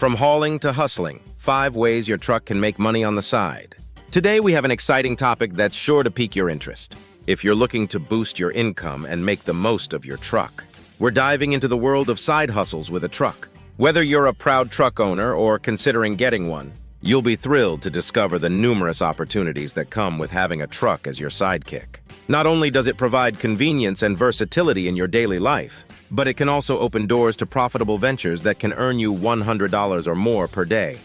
From hauling to hustling, 5 ways your truck can make money on the side. Today we have an exciting topic that's sure to pique your interest. If you're looking to boost your income and make the most of your truck, we're diving into the world of side hustles with a truck. Whether you're a proud truck owner or considering getting one, you'll be thrilled to discover the numerous opportunities that come with having a truck as your sidekick. Not only does it provide convenience and versatility in your daily life, but it can also open doors to profitable ventures that can earn you $100 or more per day.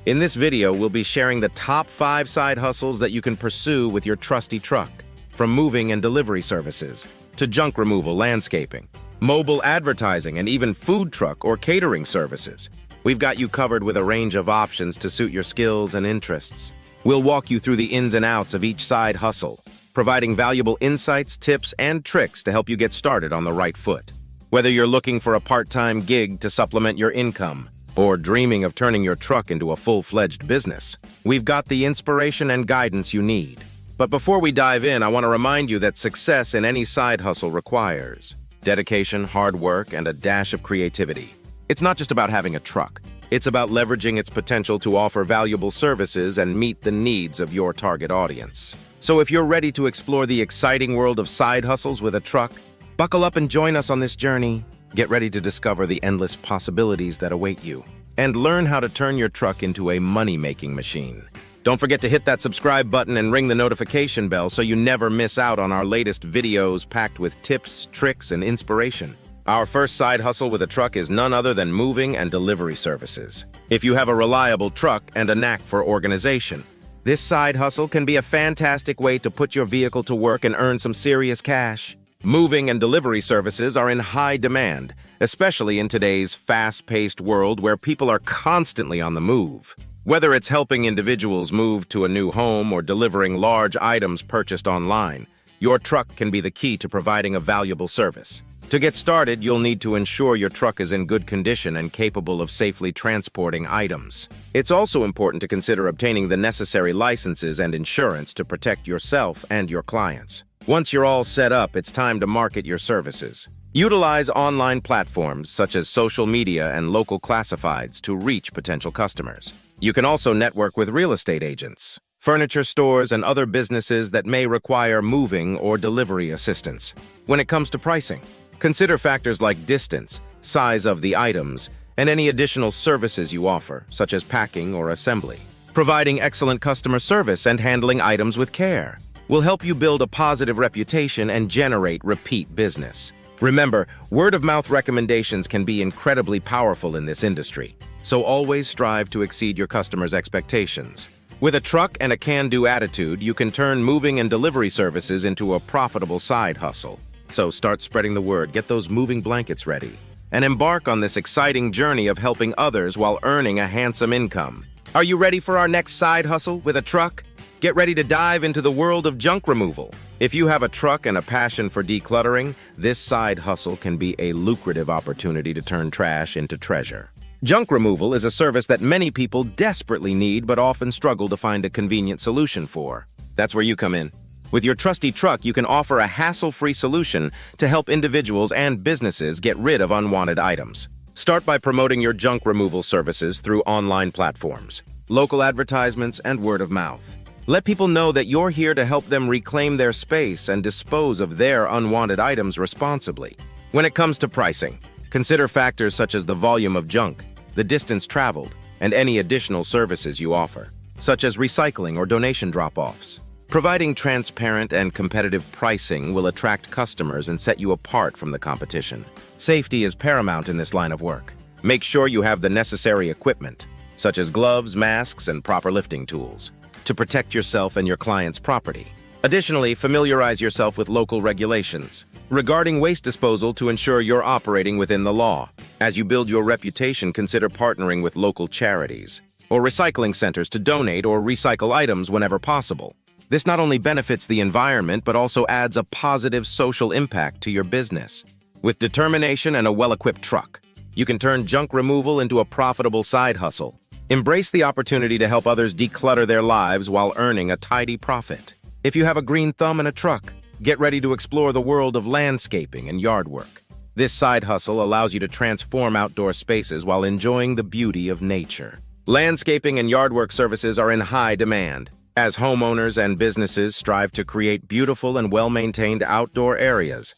In this video, we'll be sharing the top 5 side hustles that you can pursue with your trusty truck, from moving and delivery services to junk removal, landscaping, mobile advertising, and even food truck or catering services. We've got you covered with a range of options to suit your skills and interests. We'll walk you through the ins and outs of each side hustle, providing valuable insights, tips, and tricks to help you get started on the right foot. Whether you're looking for a part-time gig to supplement your income or dreaming of turning your truck into a full-fledged business, we've got the inspiration and guidance you need. But before we dive in, I want to remind you that success in any side hustle requires dedication, hard work, and a dash of creativity. It's not just about having a truck. It's about leveraging its potential to offer valuable services and meet the needs of your target audience. So if you're ready to explore the exciting world of side hustles with a truck, buckle up and join us on this journey. Get ready to discover the endless possibilities that await you and learn how to turn your truck into a money-making machine. Don't forget to hit that subscribe button and ring the notification bell so you never miss out on our latest videos packed with tips, tricks, and inspiration. Our first side hustle with a truck is none other than moving and delivery services. If you have a reliable truck and a knack for organization, this side hustle can be a fantastic way to put your vehicle to work and earn some serious cash. Moving and delivery services are in high demand, especially in today's fast-paced world where people are constantly on the move. Whether it's helping individuals move to a new home or delivering large items purchased online, your truck can be the key to providing a valuable service. To get started, you'll need to ensure your truck is in good condition and capable of safely transporting items. It's also important to consider obtaining the necessary licenses and insurance to protect yourself and your clients. Once you're all set up, it's time to market your services. Utilize online platforms such as social media and local classifieds to reach potential customers. You can also network with real estate agents, furniture stores, and other businesses that may require moving or delivery assistance. When it comes to pricing, consider factors like distance, size of the items, and any additional services you offer, such as packing or assembly. Providing excellent customer service and handling items with care will help you build a positive reputation and generate repeat business. Remember, word-of-mouth recommendations can be incredibly powerful in this industry, so always strive to exceed your customers' expectations. With a truck and a can-do attitude, you can turn moving and delivery services into a profitable side hustle. So start spreading the word, get those moving blankets ready, and embark on this exciting journey of helping others while earning a handsome income. Are you ready for our next side hustle with a truck? Get ready to dive into the world of junk removal. If you have a truck and a passion for decluttering, this side hustle can be a lucrative opportunity to turn trash into treasure. Junk removal is a service that many people desperately need but often struggle to find a convenient solution for. That's where you come in. With your trusty truck, you can offer a hassle-free solution to help individuals and businesses get rid of unwanted items. Start by promoting your junk removal services through online platforms, local advertisements, and word of mouth. Let people know that you're here to help them reclaim their space and dispose of their unwanted items responsibly. When it comes to pricing, consider factors such as the volume of junk, the distance traveled, and any additional services you offer, such as recycling or donation drop-offs. Providing transparent and competitive pricing will attract customers and set you apart from the competition. Safety is paramount in this line of work. Make sure you have the necessary equipment, such as gloves, masks, and proper lifting tools, to protect yourself and your client's property. Additionally, familiarize yourself with local regulations regarding waste disposal to ensure you're operating within the law. As you build your reputation, consider partnering with local charities or recycling centers to donate or recycle items whenever possible. This not only benefits the environment, but also adds a positive social impact to your business. With determination and a well-equipped truck, you can turn junk removal into a profitable side hustle. Embrace the opportunity to help others declutter their lives while earning a tidy profit. If you have a green thumb and a truck, get ready to explore the world of landscaping and yard work. This side hustle allows you to transform outdoor spaces while enjoying the beauty of nature. Landscaping and yard work services are in high demand, as homeowners and businesses strive to create beautiful and well-maintained outdoor areas.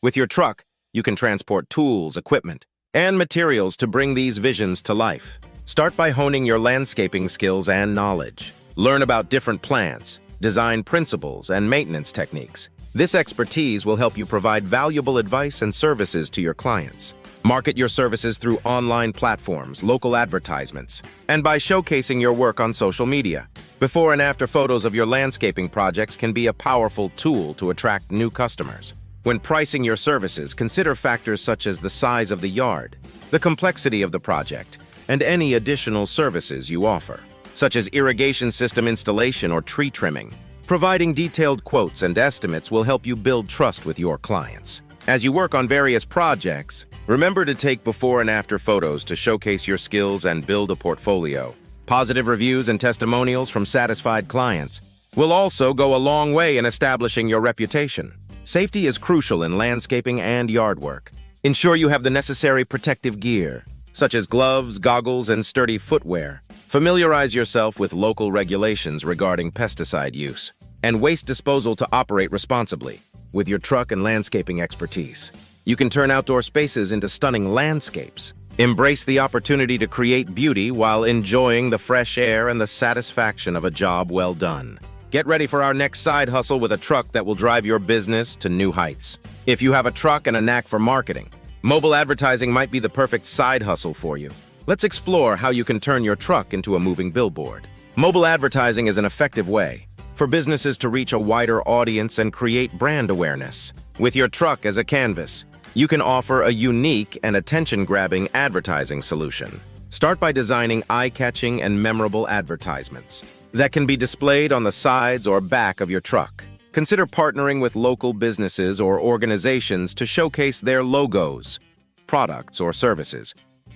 With your truck, you can transport tools, equipment, and materials to bring these visions to life. Start by honing your landscaping skills and knowledge. Learn about different plants, design principles, and maintenance techniques. This expertise will help you provide valuable advice and services to your clients. Market your services through online platforms, local advertisements, and by showcasing your work on social media. Before and after photos of your landscaping projects can be a powerful tool to attract new customers. When pricing your services, consider factors such as the size of the yard, the complexity of the project, and any additional services you offer, such as irrigation system installation or tree trimming. Providing detailed quotes and estimates will help you build trust with your clients. As you work on various projects, remember to take before and after photos to showcase your skills and build a portfolio. Positive reviews and testimonials from satisfied clients will also go a long way in establishing your reputation. Safety is crucial in landscaping and yard work. Ensure you have the necessary protective gear, such as gloves, goggles, and sturdy footwear. Familiarize yourself with local regulations regarding pesticide use and waste disposal to operate responsibly. With your truck and landscaping expertise, you can turn outdoor spaces into stunning landscapes. Embrace the opportunity to create beauty while enjoying the fresh air and the satisfaction of a job well done. Get ready for our next side hustle with a truck that will drive your business to new heights. If you have a truck and a knack for marketing, mobile advertising might be the perfect side hustle for you. Let's explore how you can turn your truck into a moving billboard. Mobile advertising is an effective way for businesses to reach a wider audience and create brand awareness. With your truck as a canvas, you can offer a unique and attention-grabbing advertising solution. Start by designing eye-catching and memorable advertisements that can be displayed on the sides or back of your truck. Consider partnering with local businesses or organizations to showcase their logos, products, or services.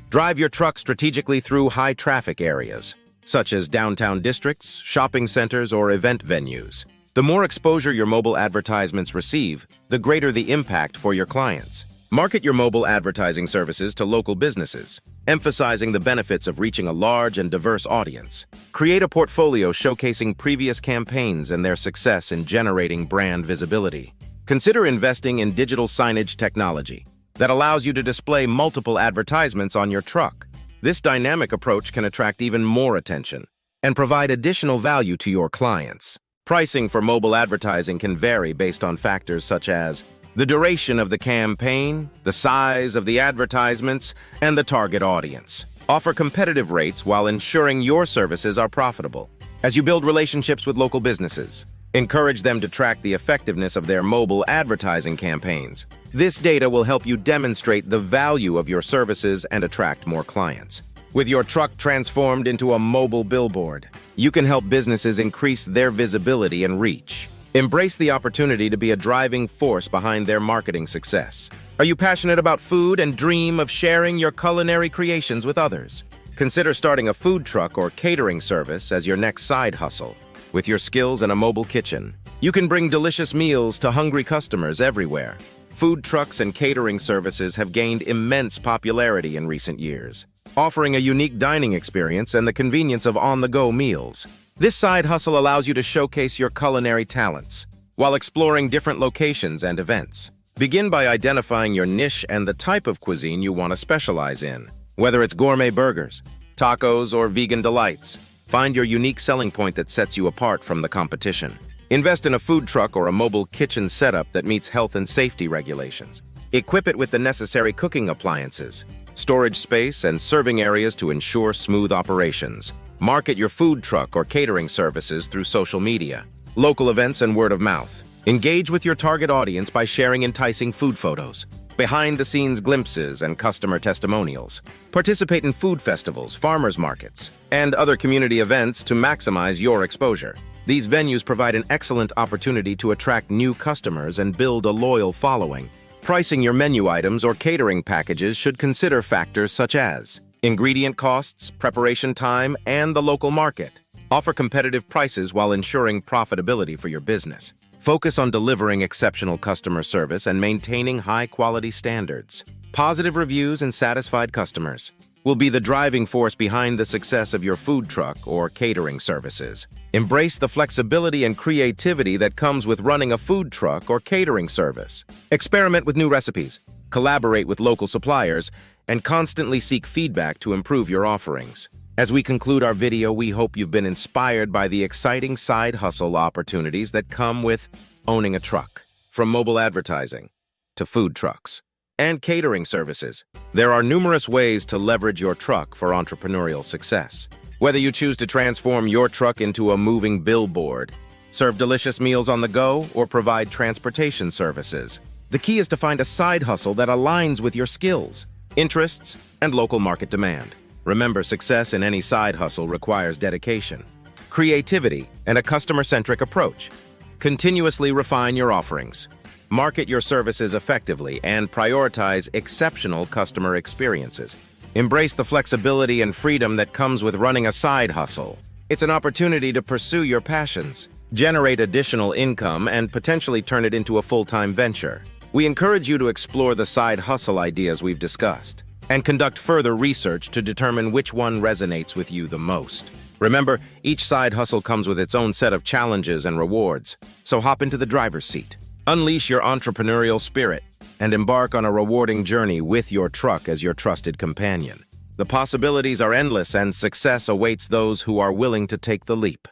Drive your truck strategically through high-traffic areas, such as downtown districts, shopping centers, or event venues. The more exposure your mobile advertisements receive, the greater the impact for your clients. Market your mobile advertising services to local businesses, emphasizing the benefits of reaching a large and diverse audience. Create a portfolio showcasing previous campaigns and their success in generating brand visibility. Consider investing in digital signage technology that allows you to display multiple advertisements on your truck. This dynamic approach can attract even more attention and provide additional value to your clients. Pricing for mobile advertising can vary based on factors such as the duration of the campaign, the size of the advertisements, and the target audience. Offer competitive rates while ensuring your services are profitable. As you build relationships with local businesses, encourage them to track the effectiveness of their mobile advertising campaigns. This data will help you demonstrate the value of your services and attract more clients. With your truck transformed into a mobile billboard, you can help businesses increase their visibility and reach. Embrace the opportunity to be a driving force behind their marketing success. Are you passionate about food and dream of sharing your culinary creations with others? Consider starting a food truck or catering service as your next side hustle. With your skills and a mobile kitchen, you can bring delicious meals to hungry customers everywhere. Food trucks and catering services have gained immense popularity in recent years, offering a unique dining experience and the convenience of on-the-go meals. This side hustle allows you to showcase your culinary talents while exploring different locations and events. Begin by identifying your niche and the type of cuisine you want to specialize in. Whether it's gourmet burgers, tacos, or vegan delights, find your unique selling point that sets you apart from the competition. Invest in a food truck or a mobile kitchen setup that meets health and safety regulations. Equip it with the necessary cooking appliances, storage space, and serving areas to ensure smooth operations. Market your food truck or catering services through social media, local events, and word of mouth. Engage with your target audience by sharing enticing food photos, behind-the-scenes glimpses, and customer testimonials. Participate in food festivals, farmers markets, and other community events to maximize your exposure. These venues provide an excellent opportunity to attract new customers and build a loyal following. Pricing your menu items or catering packages should consider factors such as ingredient costs, preparation time, and the local market. Offer competitive prices while ensuring profitability for your business. Focus on delivering exceptional customer service and maintaining high-quality standards. Positive reviews and satisfied customers will be the driving force behind the success of your food truck or catering services. Embrace the flexibility and creativity that comes with running a food truck or catering service. Experiment with new recipes, collaborate with local suppliers, and constantly seek feedback to improve your offerings. As we conclude our video, we hope you've been inspired by the exciting side hustle opportunities that come with owning a truck. From mobile advertising to food trucks and catering services, there are numerous ways to leverage your truck for entrepreneurial success. Whether you choose to transform your truck into a moving billboard, serve delicious meals on the go, or provide transportation services, the key is to find a side hustle that aligns with your skills, interests, and local market demand. Remember, success in any side hustle requires dedication, creativity, and a customer-centric approach. Continuously refine your offerings, market your services effectively, and prioritize exceptional customer experiences. Embrace the flexibility and freedom that comes with running a side hustle. It's an opportunity to pursue your passions, generate additional income, and potentially turn it into a full-time venture. We encourage you to explore the side hustle ideas we've discussed and conduct further research to determine which one resonates with you the most. Remember, each side hustle comes with its own set of challenges and rewards, so hop into the driver's seat. Unleash your entrepreneurial spirit and embark on a rewarding journey with your truck as your trusted companion. The possibilities are endless, and success awaits those who are willing to take the leap.